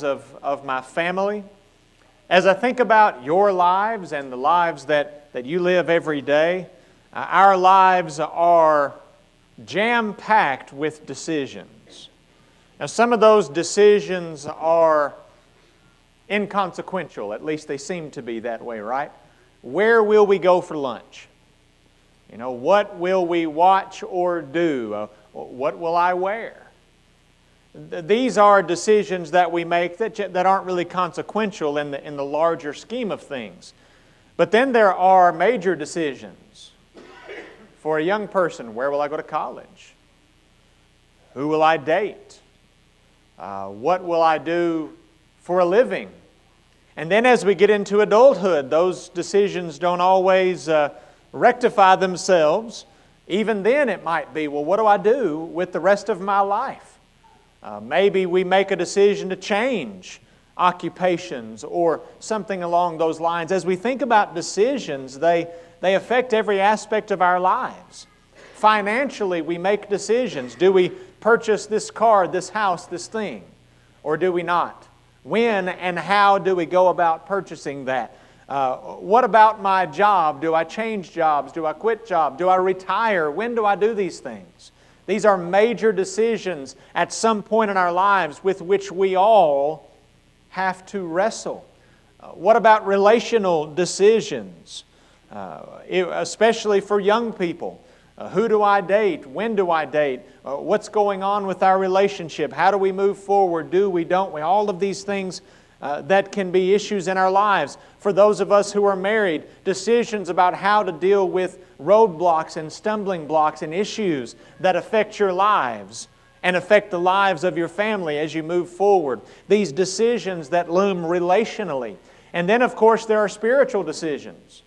of my family, as I think about your lives and the lives that you live every day, our lives are jam-packed with decisions. Now, some of those decisions are inconsequential, at least they seem to be that way, right? Where will we go for lunch? What will we watch or do? What will I wear? These are decisions that we make that aren't really consequential in the larger scheme of things. But then there are major decisions. For a young person, where will I go to college? Who will I date? What will I do for a living? And then as we get into adulthood, those decisions don't always rectify themselves. Even then it might be, well, what do I do with the rest of my life? Maybe we make a decision to change occupations or something along those lines. As we think about decisions, they affect every aspect of our lives. Financially, we make decisions. Do we purchase this car, this house, this thing? Or do we not? When and how do we go about purchasing that? What about my job? Do I change jobs? Do I quit jobs? Do I retire? When do I do these things? These are major decisions at some point in our lives with which we all have to wrestle. What about relational decisions, especially for young people? Who do I date? When do I date? What's going on with our relationship? How do we move forward? Do we, don't we? All of these things that can be issues in our lives. For those of us who are married, decisions about how to deal with roadblocks and stumbling blocks and issues that affect your lives and affect the lives of your family as you move forward. These decisions that loom relationally. And then, of course, there are spiritual decisions.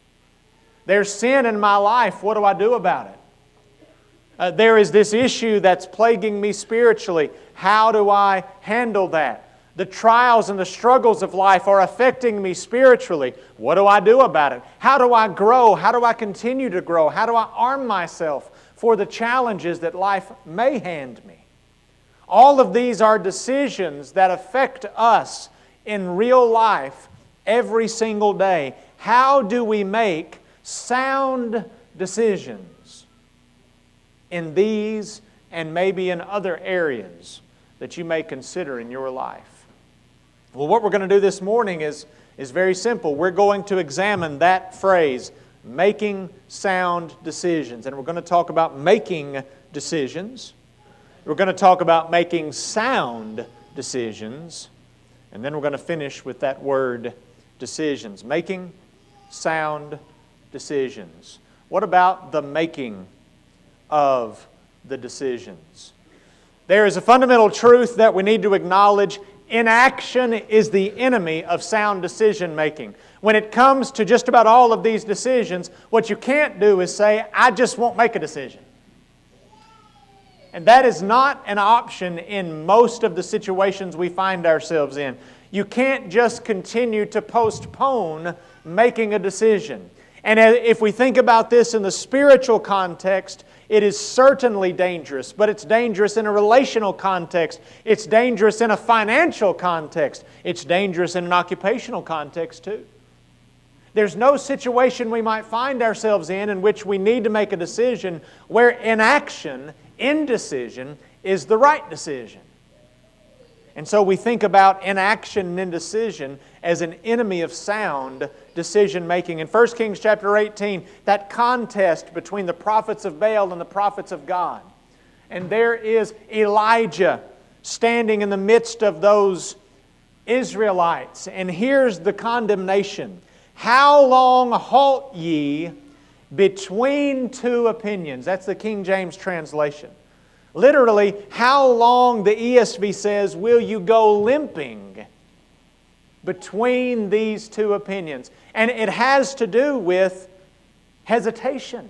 There's sin in my life. What do I do about it? There is this issue that's plaguing me spiritually. How do I handle that? The trials and the struggles of life are affecting me spiritually. What do I do about it? How do I grow? How do I continue to grow? How do I arm myself for the challenges that life may hand me? All of these are decisions that affect us in real life every single day. How do we make sound decisions in these and maybe in other areas that you may consider in your life? Well, what we're going to do this morning is very simple. We're going to examine that phrase, making sound decisions. And we're going to talk about making decisions. We're going to talk about making sound decisions. And then we're going to finish with that word, decisions. Making sound decisions. What about the making of the decisions? There is a fundamental truth that we need to acknowledge. Inaction is the enemy of sound decision making. When it comes to just about all of these decisions, what you can't do is say, I just won't make a decision. And that is not an option in most of the situations we find ourselves in. You can't just continue to postpone making a decision. And if we think about this in the spiritual context, it is certainly dangerous, but it's dangerous in a relational context. It's dangerous in a financial context. It's dangerous in an occupational context too. There's no situation we might find ourselves in which we need to make a decision where inaction, indecision, is the right decision. And so we think about inaction and indecision as an enemy of sound decision making. In 1 Kings chapter 18, that contest between the prophets of Baal and the prophets of God. And there is Elijah standing in the midst of those Israelites. And here's the condemnation. How long halt ye between two opinions? That's the King James translation. Literally, how long, the ESV says, will you go limping between these two opinions? And it has to do with hesitation.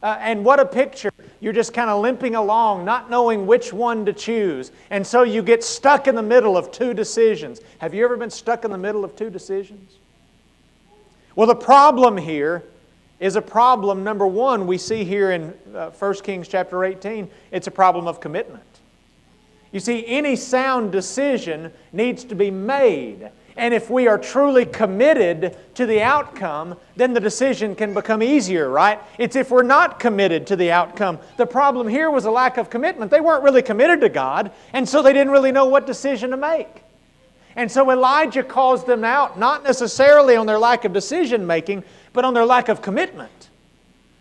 And what a picture. You're just kind of limping along, not knowing which one to choose. And so you get stuck in the middle of two decisions. Have you ever been stuck in the middle of two decisions? Well, the problem here is a problem, number one, we see here in 1 Kings chapter 18, it's a problem of commitment. You see, any sound decision needs to be made. And if we are truly committed to the outcome, then the decision can become easier, right? It's if we're not committed to the outcome. The problem here was a lack of commitment. They weren't really committed to God, and so they didn't really know what decision to make. And so Elijah calls them out, not necessarily on their lack of decision making, but on their lack of commitment.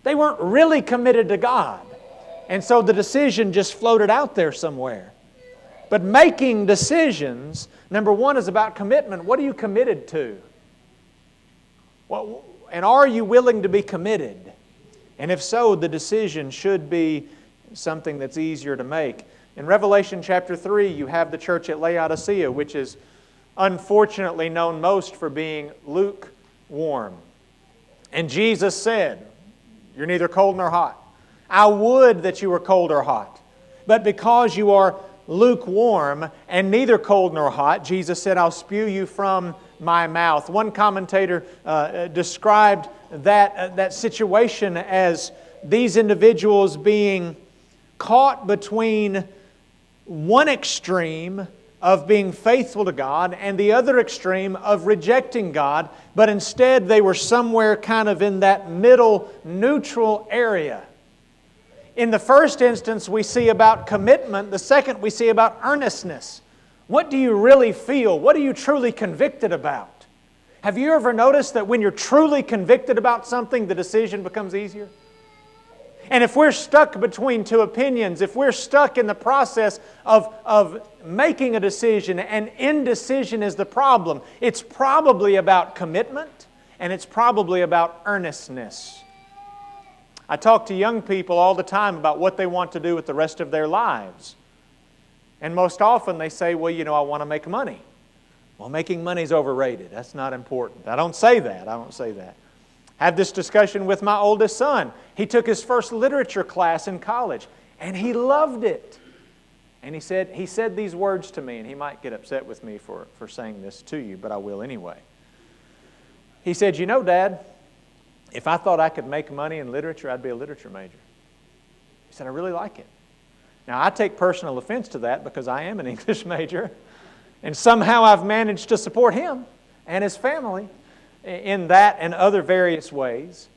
They weren't really committed to God. And so the decision just floated out there somewhere. But making decisions, number one, is about commitment. What are you committed to? And are you willing to be committed? And if so, the decision should be something that's easier to make. In Revelation chapter 3, you have the church at Laodicea, which is unfortunately known most for being lukewarm. And Jesus said, "You're neither cold nor hot. I would that you were cold or hot. But because you are lukewarm and neither cold nor hot," Jesus said, "I'll spew you from my mouth." One commentator described that situation as these individuals being caught between one extreme of being faithful to God and the other extreme of rejecting God, but instead they were somewhere kind of in that middle neutral area. In the first instance, we see about commitment. The second, we see about earnestness. What do you really feel? What are you truly convicted about? Have you ever noticed that when you're truly convicted about something, the decision becomes easier? And if we're stuck between two opinions, if we're stuck in the process of making a decision and indecision is the problem, it's probably about commitment and it's probably about earnestness. I talk to young people all the time about what they want to do with the rest of their lives. And most often they say, "Well, I want to make money." Well, making money is overrated. That's not important. I don't say that. Had this discussion with my oldest son. He took his first literature class in college, and he loved it. And he said these words to me, and he might get upset with me for saying this to you, but I will anyway. He said, "Dad, if I thought I could make money in literature, I'd be a literature major." He said, "I really like it." Now, I take personal offense to that because I am an English major, and somehow I've managed to support him and his family in that and other various ways.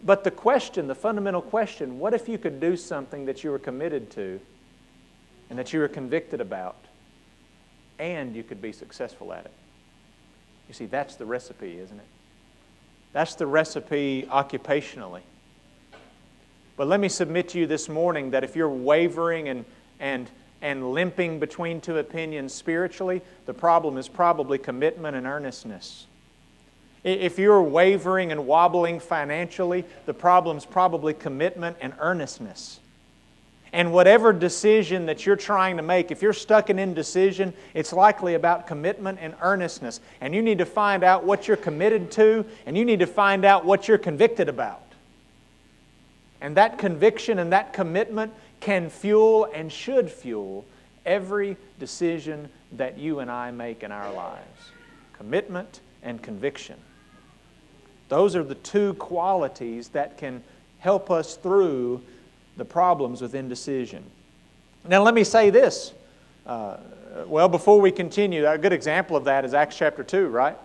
But the fundamental question, what if you could do something that you were committed to and that you were convicted about, and you could be successful at it? You see, that's the recipe, isn't it? That's the recipe occupationally. But let me submit to you this morning that if you're wavering and limping between two opinions spiritually, the problem is probably commitment and earnestness. If you're wavering and wobbling financially, the problem's probably commitment and earnestness. And whatever decision that you're trying to make, if you're stuck in indecision, it's likely about commitment and earnestness. And you need to find out what you're committed to, and you need to find out what you're convicted about. And that conviction and that commitment can fuel and should fuel every decision that you and I make in our lives. Commitment and conviction. Those are the two qualities that can help us through the problems with indecision. Now let me say this. Before we continue, a good example of that is Acts chapter 2, right?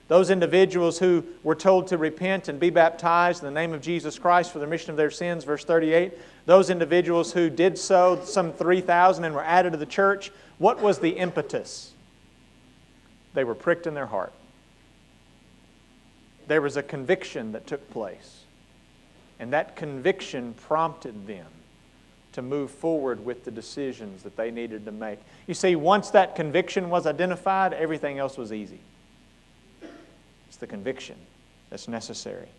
Those individuals who were told to repent and be baptized in the name of Jesus Christ for the remission of their sins, verse 38. Those individuals who did so, some 3,000, and were added to the church, what was the impetus? They were pricked in their heart. There was a conviction that took place. And that conviction prompted them to move forward with the decisions that they needed to make. You see, once that conviction was identified, everything else was easy. It's the conviction that's necessary.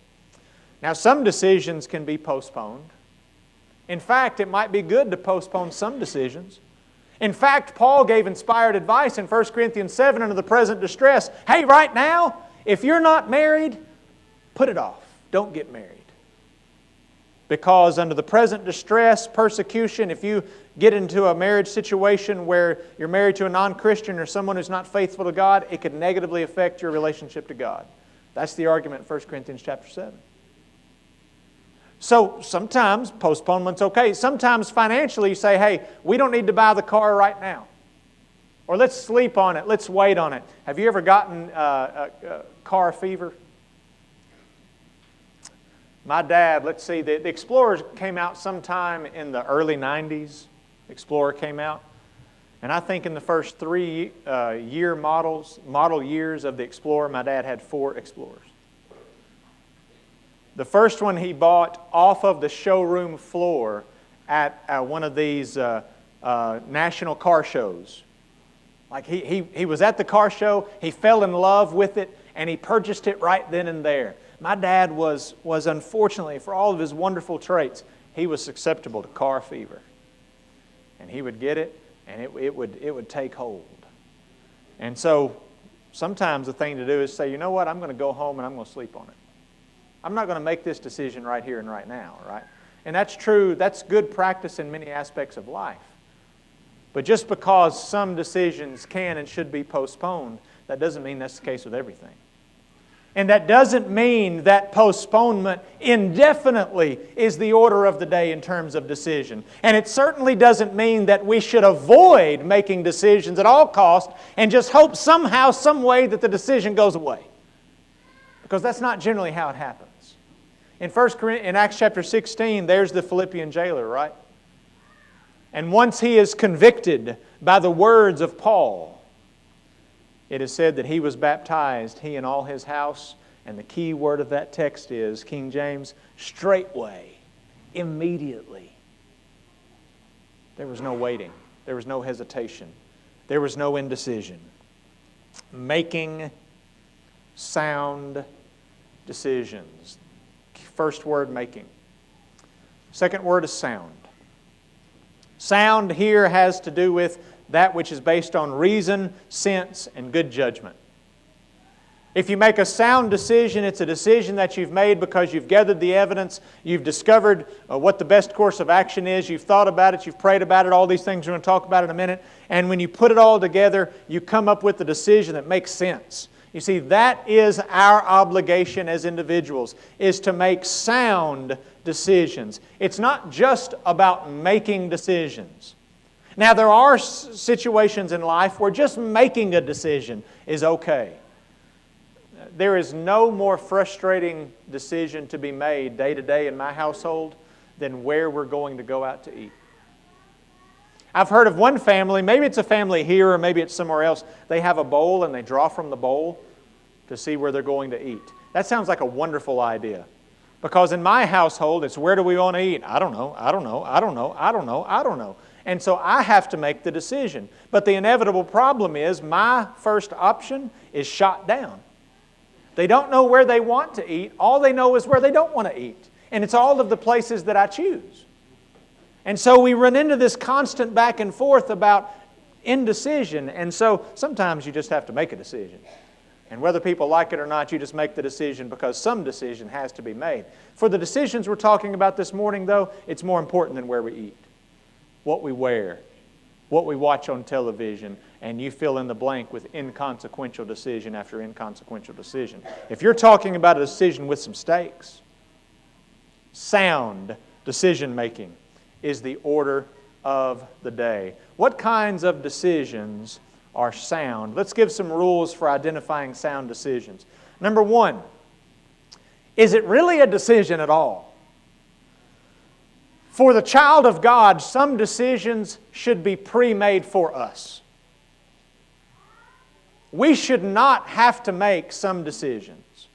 Now, some decisions can be postponed. In fact, it might be good to postpone some decisions. In fact, Paul gave inspired advice in 1 Corinthians 7 under the present distress. Hey, right now, if you're not married, put it off. Don't get married. Because under the present distress, persecution, if you get into a marriage situation where you're married to a non-Christian or someone who's not faithful to God, it could negatively affect your relationship to God. That's the argument in 1 Corinthians chapter 7. So sometimes postponement's okay. Sometimes financially you say, hey, we don't need to buy the car right now. Or let's sleep on it, let's wait on it. Have you ever gotten car fever? My dad, let's see, the Explorer came out sometime in the early 90s. Explorer came out. And I think in the first 3 model years of the Explorer, my dad had 4 Explorers. The first one he bought off of the showroom floor at one of these national car shows. Like he was at the car show, he fell in love with it, and he purchased it right then and there. My dad was unfortunately, for all of his wonderful traits, he was susceptible to car fever. And he would get it, and it would take hold. And so sometimes the thing to do is say, you know what, I'm going to go home and I'm going to sleep on it. I'm not going to make this decision right here and right now, right? And that's true, that's good practice in many aspects of life. But just because some decisions can and should be postponed, that doesn't mean that's the case with everything. And that doesn't mean that postponement indefinitely is the order of the day in terms of decision. And it certainly doesn't mean that we should avoid making decisions at all costs and just hope somehow, some way that the decision goes away. Because that's not generally how it happens. In Acts chapter 16, there's the Philippian jailer, right? And once he is convicted by the words of Paul, it is said that he was baptized, he and all his house, and the key word of that text is, King James, straightway, immediately. There was no waiting. There was no hesitation. There was no indecision. Making sound decisions. First word, making. Second word is sound. Sound here has to do with that which is based on reason, sense, and good judgment. If you make a sound decision, it's a decision that you've made because you've gathered the evidence, you've discovered what the best course of action is, you've thought about it, you've prayed about it, all these things we're going to talk about in a minute, and when you put it all together, you come up with a decision that makes sense. You see, that is our obligation as individuals, is to make sound decisions. It's not just about making decisions. Now, there are situations in life where just making a decision is okay. There is no more frustrating decision to be made day to day in my household than where we're going to go out to eat. I've heard of one family, maybe it's a family here or maybe it's somewhere else, they have a bowl and they draw from the bowl to see where they're going to eat. That sounds like a wonderful idea. Because in my household, it's where do we want to eat? I don't know. And so I have to make the decision. But the inevitable problem is my first option is shot down. They don't know where they want to eat. All they know is where they don't want to eat. And it's all of the places that I choose. And so we run into this constant back and forth about indecision. And so sometimes you just have to make a decision. And whether people like it or not, you just make the decision because some decision has to be made. For the decisions we're talking about this morning, though, it's more important than where we eat. What we wear, what we watch on television, and you fill in the blank with inconsequential decision after inconsequential decision. If you're talking about a decision with some stakes, sound decision making is the order of the day. What kinds of decisions are sound? Let's give some rules for identifying sound decisions. Number one, is it really a decision at all? For the child of God, some decisions should be pre-made for us. We should not have to make some decisions.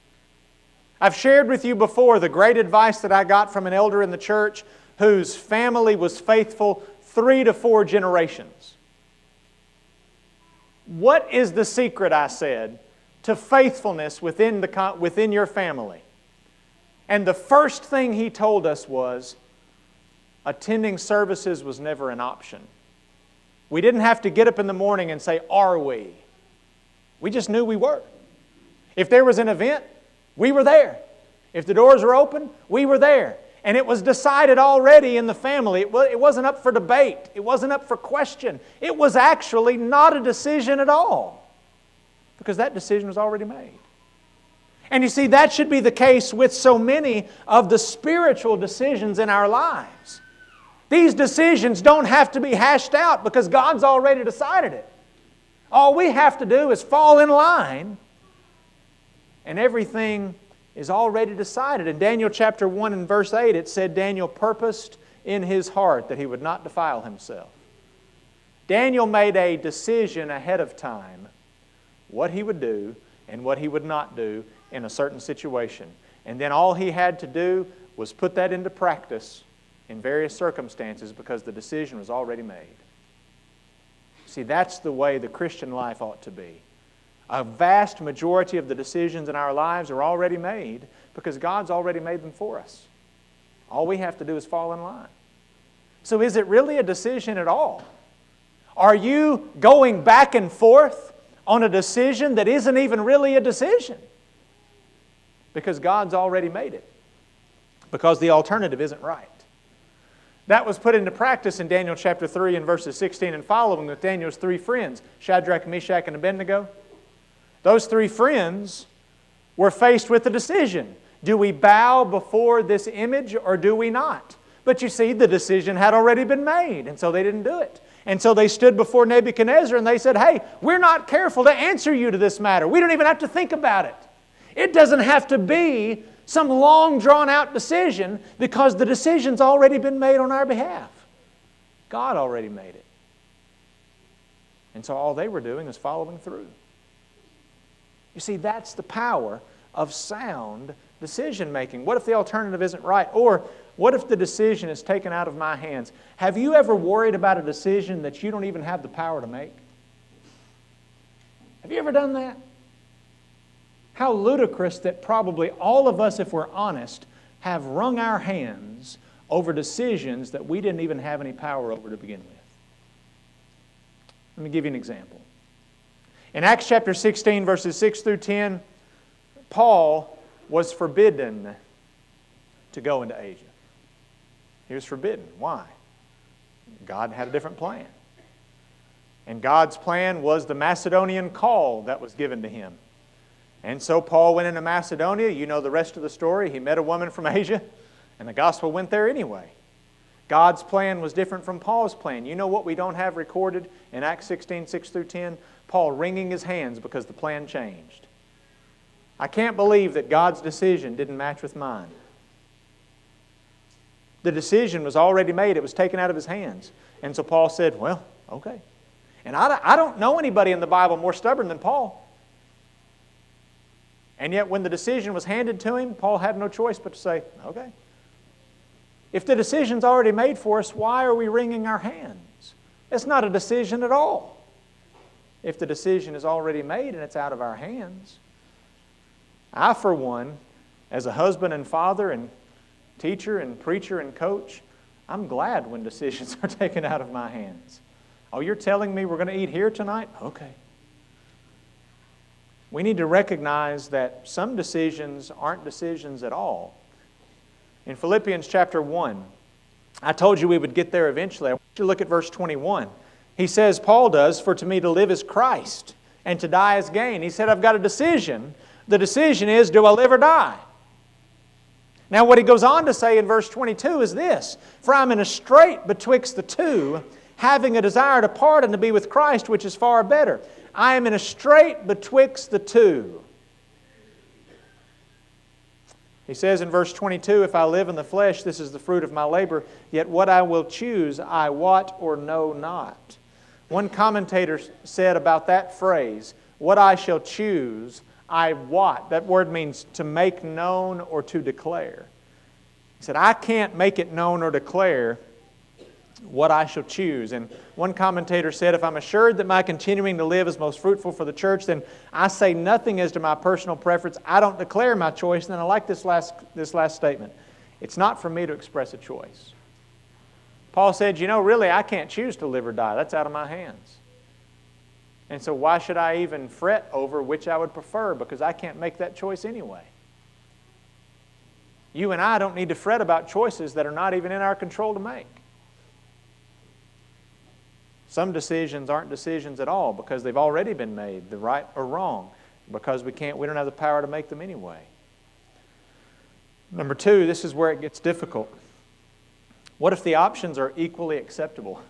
I've shared with you before the great advice that I got from an elder in the church whose family was faithful 3 to 4 generations. What is the secret, I said, to faithfulness within your family? And the first thing he told us was, attending services was never an option. We didn't have to get up in the morning and say, are we? We just knew we were. If there was an event, we were there. If the doors were open, we were there. And it was decided already in the family. It wasn't up for debate. It wasn't up for question. It was actually not a decision at all. Because that decision was already made. And you see, that should be the case with so many of the spiritual decisions in our lives. These decisions don't have to be hashed out because God's already decided it. All we have to do is fall in line, and everything is already decided. In Daniel chapter 1 and verse 8, it said Daniel purposed in his heart that he would not defile himself. Daniel made a decision ahead of time what he would do and what he would not do in a certain situation. And then all he had to do was put that into practice in various circumstances because the decision was already made. See, that's the way the Christian life ought to be. A vast majority of the decisions in our lives are already made because God's already made them for us. All we have to do is fall in line. So is it really a decision at all? Are you going back and forth on a decision that isn't even really a decision? Because God's already made it. Because the alternative isn't right. That was put into practice in Daniel chapter 3 and verses 16 and following with Daniel's three friends, Shadrach, Meshach, and Abednego. Those three friends were faced with a decision. Do we bow before this image or do we not? But you see, the decision had already been made, and so they didn't do it. And so they stood before Nebuchadnezzar and they said, hey, we're not careful to answer you to this matter. We don't even have to think about it. It doesn't have to be some long drawn-out decision because the decision's already been made on our behalf. God already made it. And so all they were doing was following through. You see, that's the power of sound decision-making. What if the alternative isn't right? Or what if the decision is taken out of my hands? Have you ever worried about a decision that you don't even have the power to make? Have you ever done that? How ludicrous that probably all of us, if we're honest, have wrung our hands over decisions that we didn't even have any power over to begin with. Let me give you an example. In Acts chapter 16, verses 6 through 10, Paul was forbidden to go into Asia. He was forbidden. Why? God had a different plan. And God's plan was the Macedonian call that was given to him. And so Paul went into Macedonia. You know the rest of the story. He met a woman from Asia, and the gospel went there anyway. God's plan was different from Paul's plan. You know what we don't have recorded in Acts 16, 6 through 10? Paul wringing his hands because the plan changed. I can't believe that God's decision didn't match with mine. The decision was already made. It was taken out of his hands. And so Paul said, well, okay. And I don't know anybody in the Bible more stubborn than Paul. And yet when the decision was handed to him, Paul had no choice but to say, okay. If the decision's already made for us, why are we wringing our hands? It's not a decision at all. If the decision is already made and it's out of our hands. I, for one, as a husband and father and teacher and preacher and coach, I'm glad when decisions are taken out of my hands. Oh, you're telling me we're going to eat here tonight? Okay. We need to recognize that some decisions aren't decisions at all. In Philippians chapter 1, I told you we would get there eventually. I want you to look at verse 21. He says, Paul does, for to me to live is Christ, and to die is gain. He said, I've got a decision. The decision is, do I live or die? Now what he goes on to say in verse 22 is this, for I'm in a strait betwixt the two, having a desire to part and to be with Christ, which is far better. I am in a strait betwixt the two. He says in verse 22, if I live in the flesh, this is the fruit of my labor, yet what I will choose, I wot or know not. One commentator said about that phrase, what I shall choose, I wot. That word means to make known or to declare. He said, I can't make it known or declare what I shall choose. And one commentator said, if I'm assured that my continuing to live is most fruitful for the church, then I say nothing as to my personal preference. I don't declare my choice. And then I like this last statement. It's not for me to express a choice. Paul said, really, I can't choose to live or die. That's out of my hands. And so why should I even fret over which I would prefer? Because I can't make that choice anyway. You and I don't need to fret about choices that are not even in our control to make. Some decisions aren't decisions at all because they've already been made, the right or wrong. because we don't have the power to make them anyway. Number two, this is where it gets difficult. What if the options are equally acceptable?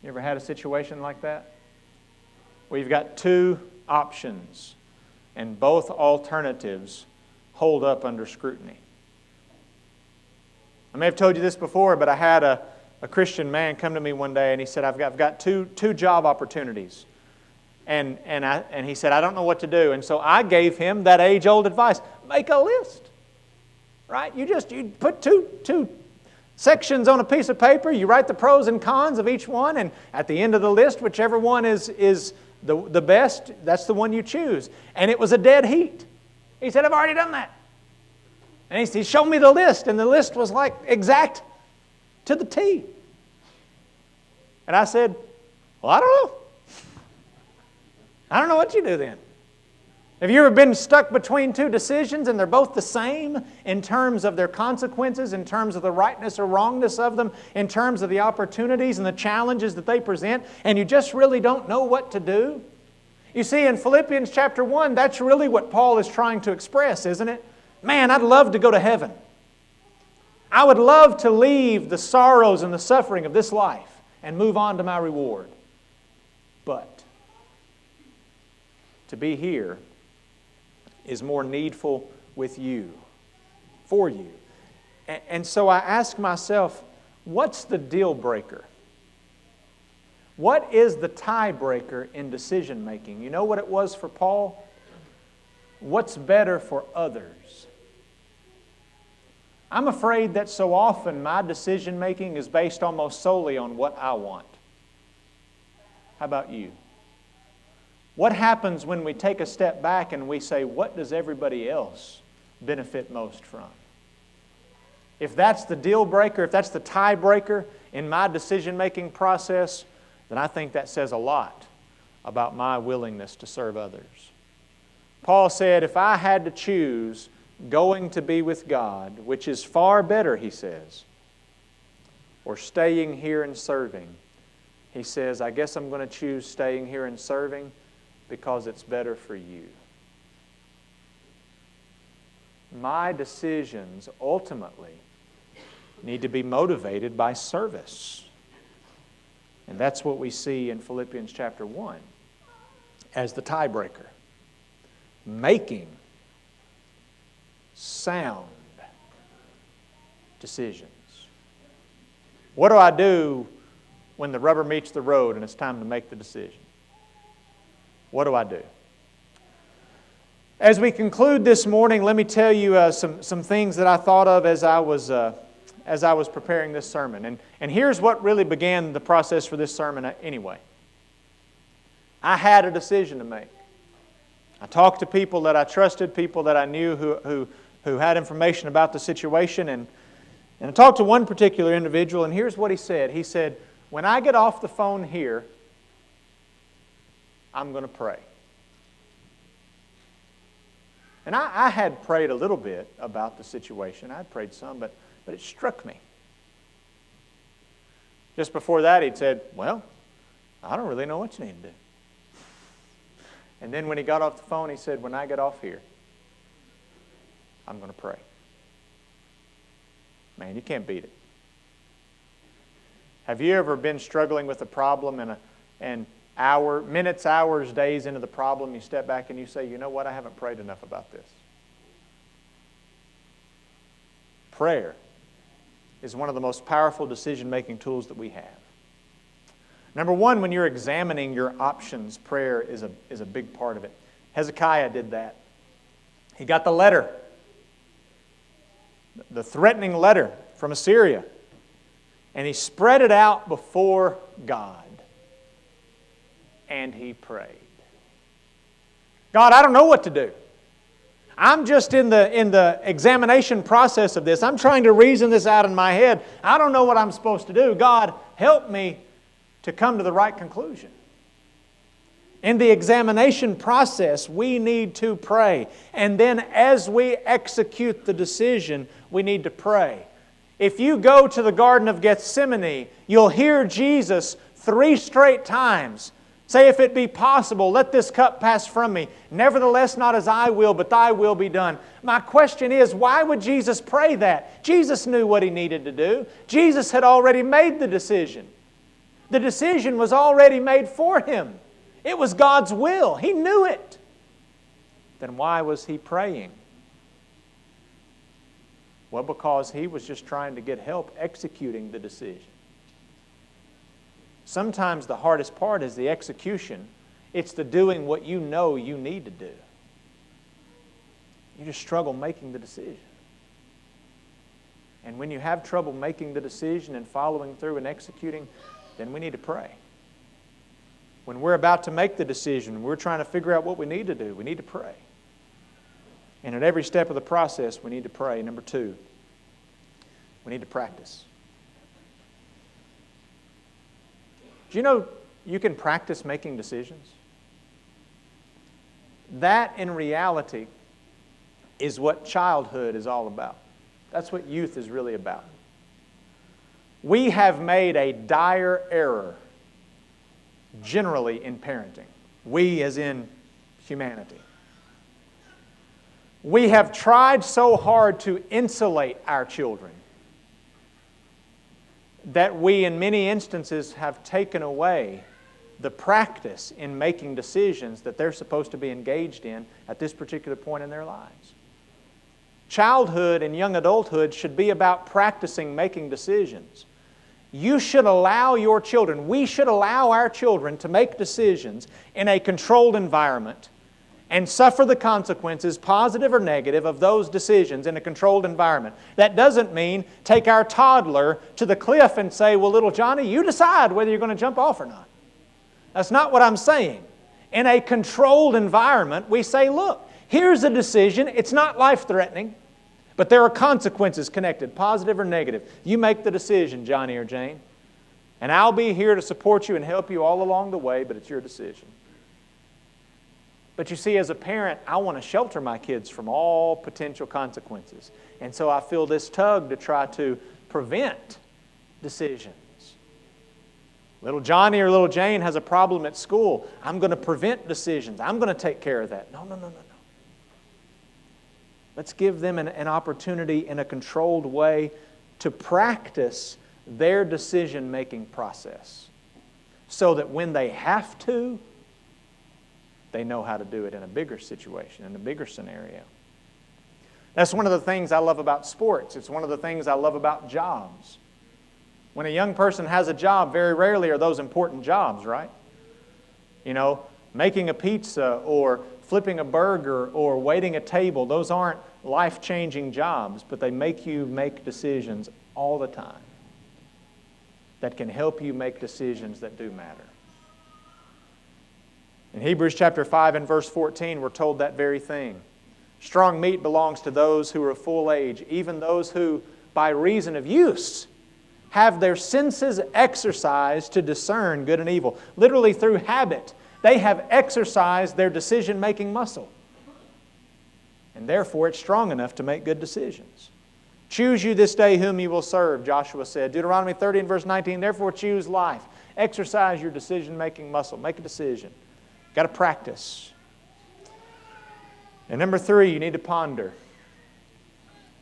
You ever had a situation like that? Where you've got two options and both alternatives hold up under scrutiny. I may have told you this before, but I had a Christian man come to me one day and he said, I've got two job opportunities. And he said, I don't know what to do. And so I gave him that age-old advice. Make a list. Right? You put two sections on a piece of paper, you write the pros and cons of each one, and at the end of the list, whichever one is the best, that's the one you choose. And it was a dead heat. He said, I've already done that. And he showed me the list, and the list was like exact to the T. And I said, well, I don't know. I don't know what you do then. Have you ever been stuck between two decisions and they're both the same in terms of their consequences, in terms of the rightness or wrongness of them, in terms of the opportunities and the challenges that they present, and you just really don't know what to do? You see, in Philippians chapter 1, that's really what Paul is trying to express, isn't it? Man, I'd love to go to heaven. I would love to leave the sorrows and the suffering of this life and move on to my reward. But to be here is more needful with you, for you. And so I ask myself, what's the deal breaker? What is the tiebreaker in decision making? You know what it was for Paul? What's better for others? I'm afraid that so often my decision making is based almost solely on what I want. How about you? What happens when we take a step back and we say, what does everybody else benefit most from? If that's the deal breaker, if that's the tiebreaker in my decision-making process, then I think that says a lot about my willingness to serve others. Paul said, if I had to choose going to be with God, which is far better, he says, or staying here and serving, he says, I guess I'm going to choose staying here and serving because it's better for you. My decisions ultimately need to be motivated by service. And that's what we see in Philippians chapter 1 as the tiebreaker. Making sound decisions. What do I do when the rubber meets the road and it's time to make the decision? What do I do? As we conclude this morning, let me tell you some things that I thought of as I was preparing this sermon. And here's what really began the process for this sermon anyway. I had a decision to make. I talked to people that I trusted, people that I knew who had information about the situation. And I talked to one particular individual, and here's what he said. He said, when I get off the phone here, I'm going to pray. And I had prayed a little bit about the situation. I'd prayed some, but it struck me. Just before that, he'd said, well, I don't really know what you need to do. And then when he got off the phone, he said, when I get off here, I'm going to pray. Man, you can't beat it. Have you ever been struggling with a problem and minutes, hours, days into the problem, you step back and you say, you know what, I haven't prayed enough about this. Prayer is one of the most powerful decision-making tools that we have. Number one, when you're examining your options, prayer is a big part of it. Hezekiah did that. He got the letter, the threatening letter from Assyria, and he spread it out before God. And he prayed. God, I don't know what to do. I'm just in the examination process of this. I'm trying to reason this out in my head. I don't know what I'm supposed to do. God, help me to come to the right conclusion. In the examination process, we need to pray. And then as we execute the decision, we need to pray. If you go to the Garden of Gethsemane, you'll hear Jesus 3 straight times Say, if it be possible, let this cup pass from me. Nevertheless, not as I will, but thy will be done. My question is, why would Jesus pray that? Jesus knew what He needed to do. Jesus had already made the decision. The decision was already made for Him. It was God's will. He knew it. Then why was He praying? Well, because He was just trying to get help executing the decision. Sometimes the hardest part is the execution. It's the doing what you know you need to do. You just struggle making the decision. And when you have trouble making the decision and following through and executing, then we need to pray. When we're about to make the decision, we're trying to figure out what we need to do, we need to pray. And at every step of the process, we need to pray. Number 2, we need to practice. Do you know you can practice making decisions? That, in reality, is what childhood is all about. That's what youth is really about. We have made a dire error, generally, in parenting. We, as in humanity. We have tried so hard to insulate our children that we, in many instances, have taken away the practice in making decisions that they're supposed to be engaged in at this particular point in their lives. Childhood and young adulthood should be about practicing making decisions. You should allow your children, we should allow our children to make decisions in a controlled environment and suffer the consequences, positive or negative, of those decisions in a controlled environment. That doesn't mean take our toddler to the cliff and say, well, little Johnny, you decide whether you're going to jump off or not. That's not what I'm saying. In a controlled environment, we say, look, here's a decision. It's not life-threatening, but there are consequences connected, positive or negative. You make the decision, Johnny or Jane, and I'll be here to support you and help you all along the way, but it's your decision. But you see, as a parent, I want to shelter my kids from all potential consequences. And so I feel this tug to try to prevent decisions. Little Johnny or little Jane has a problem at school. I'm going to prevent decisions. I'm going to take care of that. No. Let's give them an opportunity in a controlled way to practice their decision-making process so that when they have to, they know how to do it in a bigger situation, in a bigger scenario. That's one of the things I love about sports. It's one of the things I love about jobs. When a young person has a job, very rarely are those important jobs, right? You know, making a pizza or flipping a burger or waiting a table, those aren't life-changing jobs, but they make you make decisions all the time that can help you make decisions that do matter. In Hebrews chapter 5 and verse 14, we're told that very thing. Strong meat belongs to those who are of full age, even those who, by reason of use, have their senses exercised to discern good and evil. Literally through habit, they have exercised their decision-making muscle. And therefore, it's strong enough to make good decisions. Choose you this day whom you will serve, Joshua said. Deuteronomy 30 and verse 19, therefore choose life. Exercise your decision-making muscle. Make a decision. Got to practice. And number 3, you need to ponder.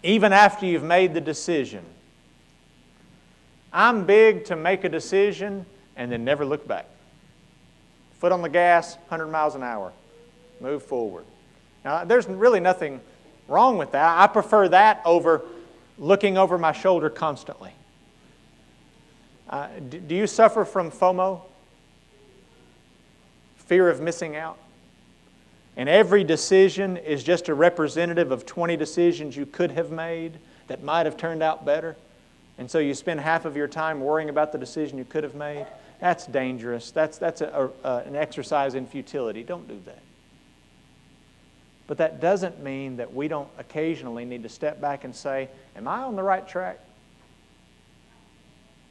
Even after you've made the decision. I'm big to make a decision and then never look back. Foot on the gas, 100 miles an hour. Move forward. Now, there's really nothing wrong with that. I prefer that over looking over my shoulder constantly. Do you suffer from FOMO? Fear of missing out? And every decision is just a representative of 20 decisions you could have made that might have turned out better. And so you spend half of your time worrying about the decision you could have made. That's dangerous. That's an exercise in futility. Don't do that. But that doesn't mean that we don't occasionally need to step back and say, am I on the right track?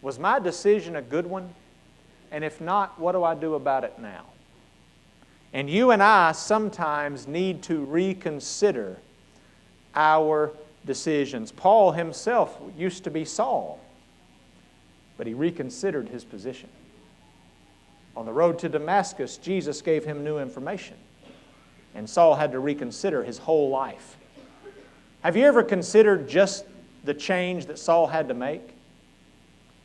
Was my decision a good one? And if not, what do I do about it now? And you and I sometimes need to reconsider our decisions. Paul himself used to be Saul, but he reconsidered his position. On the road to Damascus, Jesus gave him new information. And Saul had to reconsider his whole life. Have you ever considered just the change that Saul had to make?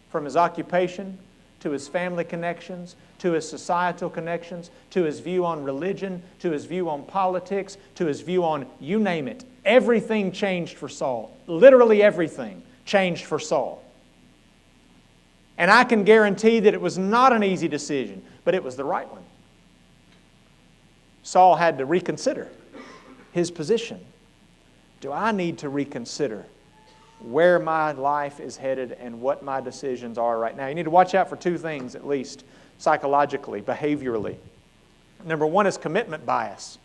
From his occupation, to his family connections, to his societal connections, to his view on religion, to his view on politics, to his view on, you name it. Everything changed for Saul. Literally everything changed for Saul. And I can guarantee that it was not an easy decision, but it was the right one. Saul had to reconsider his position. Do I need to reconsider where my life is headed and what my decisions are right now? You need to watch out for two things, at least, psychologically, behaviorally. Number one is commitment bias.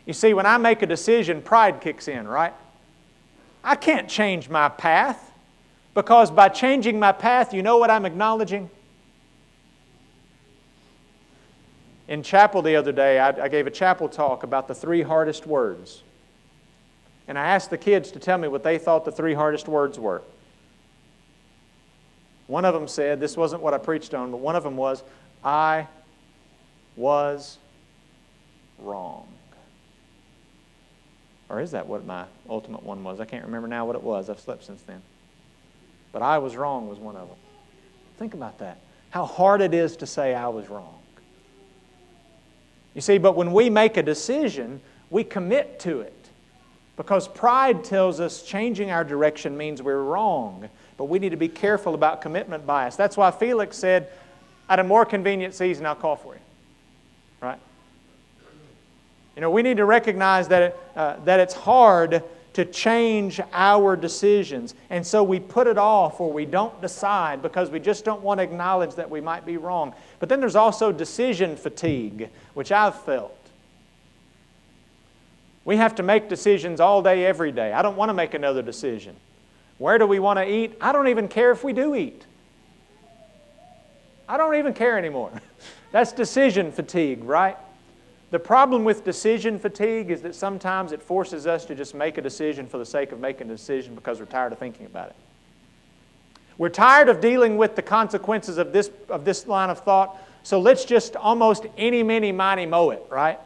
You see, when I make a decision, pride kicks in, right? I can't change my path, because by changing my path, you know what I'm acknowledging? In chapel the other day, I gave a chapel talk about the 3 hardest words. And I asked the kids to tell me what they thought the 3 hardest words were. One of them said, this wasn't what I preached on, but one of them was, I was wrong. Or is that what my ultimate one was? I can't remember now what it was. I've slept since then. But I was wrong was one of them. Think about that. How hard it is to say I was wrong. You see, but when we make a decision, we commit to it. Because pride tells us changing our direction means we're wrong. But we need to be careful about commitment bias. That's why Felix said, at a more convenient season, I'll call for you. Right? You know, we need to recognize that it's hard to change our decisions. And so we put it off, or we don't decide because we just don't want to acknowledge that we might be wrong. But then there's also decision fatigue, which I've felt. We have to make decisions all day, every day. I don't want to make another decision. Where do we want to eat? I don't even care if we do eat. I don't even care anymore. That's decision fatigue, right? The problem with decision fatigue is that sometimes it forces us to just make a decision for the sake of making a decision because we're tired of thinking about it. We're tired of dealing with the consequences of this line of thought, so let's just almost eeny, meeny, miny, moe it, right?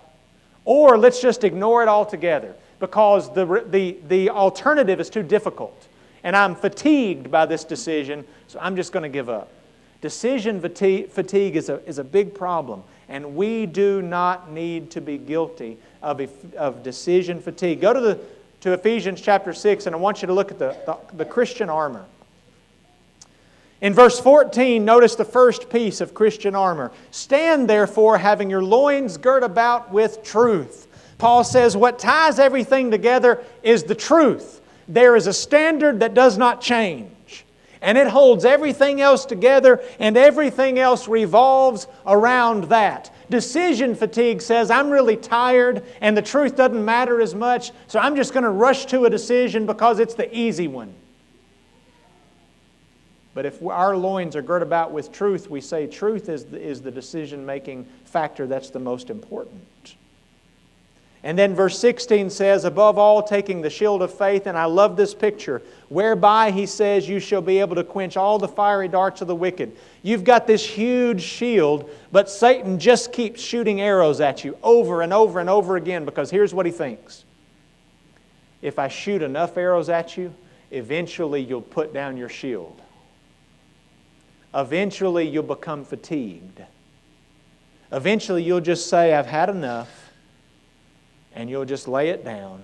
Or let's just ignore it altogether because the alternative is too difficult. And I'm fatigued by this decision, so I'm just going to give up. Decision fatigue is a big problem, and we do not need to be guilty of decision fatigue. Go to Ephesians chapter 6, and I want you to look at the Christian armor. In verse 14, notice the first piece of Christian armor. Stand therefore, having your loins girt about with truth. Paul says what ties everything together is the truth. There is a standard that does not change. And it holds everything else together, and everything else revolves around that. Decision fatigue says, I'm really tired, and the truth doesn't matter as much, so I'm just going to rush to a decision because it's the easy one. But if our loins are girt about with truth, we say truth is the decision-making factor that's the most important. And then verse 16 says, above all, taking the shield of faith, and I love this picture, whereby, he says, you shall be able to quench all the fiery darts of the wicked. You've got this huge shield, but Satan just keeps shooting arrows at you over and over and over again, because here's what he thinks. If I shoot enough arrows at you, eventually you'll put down your shield. Eventually you'll become fatigued. Eventually you'll just say, I've had enough. And you'll just lay it down,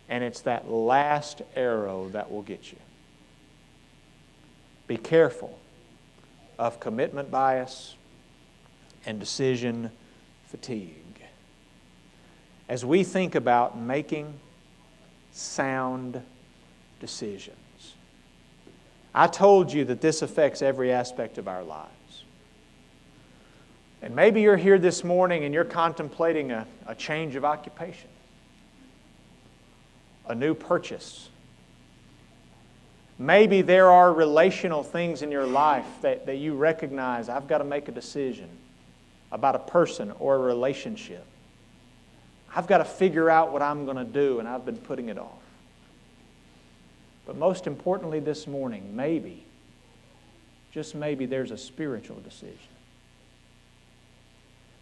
and it's that last arrow that will get you. Be careful of commitment bias and decision fatigue. As we think about making sound decisions, I told you that this affects every aspect of our lives. And maybe you're here this morning and you're contemplating a change of occupation, a new purchase. Maybe there are relational things in your life that you recognize, I've got to make a decision about a person or a relationship. I've got to figure out what I'm going to do, and I've been putting it off. But most importantly this morning, maybe, just maybe, there's a spiritual decision.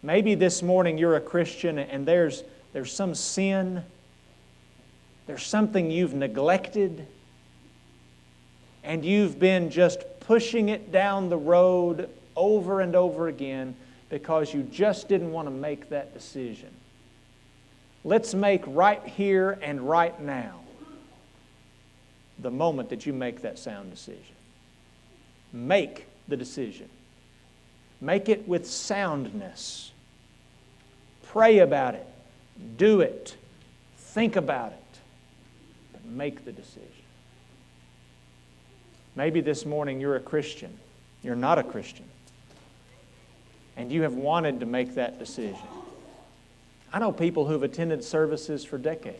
Maybe this morning you're a Christian and there's some sin, there's something you've neglected, and you've been just pushing it down the road over and over again because you just didn't want to make that decision. Let's make right here and right now the moment that you make that sound decision. Make the decision. Make it with soundness. Pray about it. Do it. Think about it. But make the decision. Maybe this morning you're a Christian. You're not a Christian. And you have wanted to make that decision. I know people who've attended services for decades,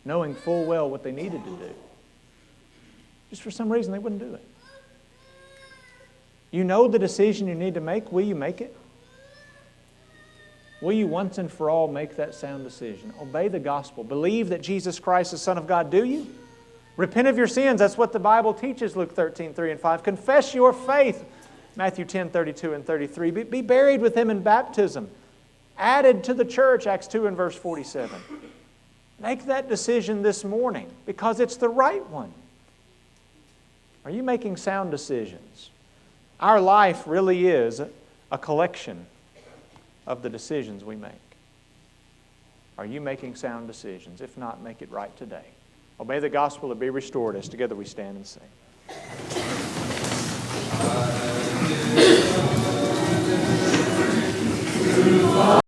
knowing full well what they needed to do. Just for some reason they wouldn't do it. You know the decision you need to make. Will you make it? Will you once and for all make that sound decision? Obey the gospel. Believe that Jesus Christ is the Son of God. Do you? Repent of your sins. That's what the Bible teaches, Luke 13, 3 and 5. Confess your faith, Matthew 10, 32 and 33. Be buried with Him in baptism. Added to the church, Acts 2 and verse 47. Make that decision this morning because it's the right one. Are you making sound decisions? Our life really is a collection of the decisions we make. Are you making sound decisions? If not, make it right today. Obey the gospel to be restored as together we stand and sing.